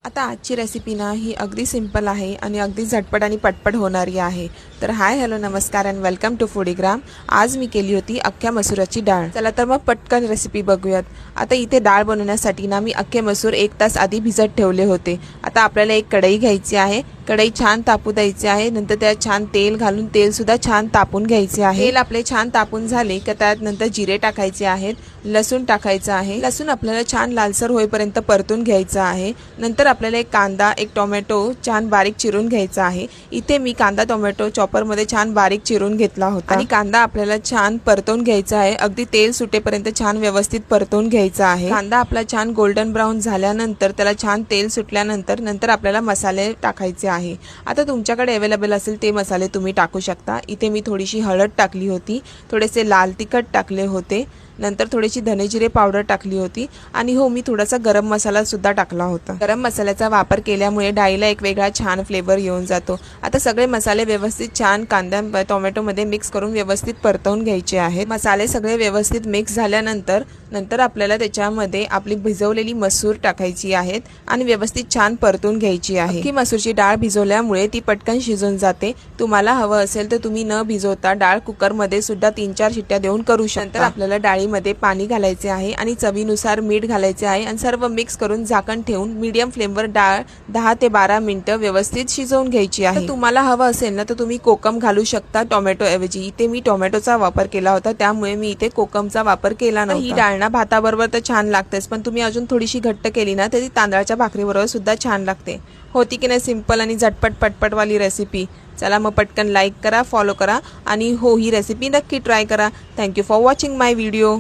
आता आजची रेसिपी ना ही अगदी सिंपल आहे आणि अगदी झटपट आणि पटपट होणारी आहे। तर हाय हॅलो नमस्कार अँड वेलकम टू फूडीग्राम। आज मी केली होती अख्ख्या मसुराची डाळ। चला तर मग पटकन रेसिपी बघूयात। आता इथे डाळ बनवण्यासाठी ना मी अख्खे मसूर 1 तास आधी भिजत ठेवले होते। आता आपल्याला एक कढई घ्यायची आहे। कढई छान तापू द्यायची आहे। नंतर त्यात छान तेल घालून तेल सुद्धा छान तापून घ्यायचे आहे। तेल आपले छान तापून झाले की त्यात नंतर जिरे टाकायचे आहेत, लसूण टाकायचं आहे। लसूण आपल्याला छान लालसर होईपर्यंत परतून घ्यायचं आहे। नंतर आपल्याला एक कांदा, एक टोमॅटो छान बारीक चिरून घ्यायचा आहे। इथे मी कांदा टोमॅटो चॉपर मध्ये छान बारीक चिरून घेतला होता आणि कांदा आपल्याला छान परतून घ्यायचा आहे। अगदी तेल सुटेपर्यंत छान व्यवस्थित परतून घ्यायचा आहे। कांदा आपला छान गोल्डन ब्राउन झाल्यानंतर त्याला छान तेल सुटल्यानंतर आपल्याला मसाले टाकायचे आहे। आता तुमच्याकडे अवेलेबल असेल ते मसाले तुम्ही टाकू शकता। इथे मी थोडीशी हळद टाकली होती, थोडेसे लाल तिखट टाकले होते, नंतर थोडीशी धने जिरे पावडर टाकली होती आणि हो मी थोडासा गरम मसाला सुद्धा टाकला होता। गरम मसाल्याचा वापर केल्यामुळे डाळीला एक वेगळा छान फ्लेवर येऊन जातो। आता सगळे मसाले व्यवस्थित छान कांदा टोमॅटो मध्ये मिक्स करून व्यवस्थित परतवून घ्यायचे आहेत। मसाले सगळे व्यवस्थित मिक्स झाल्यानंतर आपल्याला त्याच्यामध्ये आपली भिजवलेली मसूर टाकायची आहेत आणि व्यवस्थित छान परतून घ्यायची आहे। की मसूरची डाळ भिजवल्यामुळे ती पटकन शिजून जाते। तुम्हाला हवं असेल तर तुम्ही न भिजवता डाळ कुकर मध्ये सुद्धा 3-4 शिट्ट्या देऊन करू शकता। नंतर आपल्याला डाळीमध्ये पाणी घालायचे आहे आणि चवीनुसार मीठ घालायचे आहे आणि सर्व मिक्स करून झाकण ठेवून मीडियम फ्लेमवर डाळ 10 ते 12 मिनिटं व्यवस्थित शिजवून घ्यायची आहे। तुम्हाला हवं असेल ना तर तुम्ही कोकम घालू शकता टोमॅटो ऐवजी। इथे मी टोमॅटोचा वापर केला होता त्यामुळे मी इथे कोकमचा वापर केला नव्हता। ही डाळ ना भाताबरोबर तर छान लागतेच, पण तुम्ही अजून थोडीशी घट्ट केली ना तरी तांदळाच्या भाकरीबरोबर सुद्धा छान लागते। होती की नाही सिंपल आणि झटपट पटपट वाली रेसिपी। चला मग पटकन लाईक करा, फॉलो करा आणि हो ही रेसिपी नक्की ट्राय करा। Thank you for watching my video.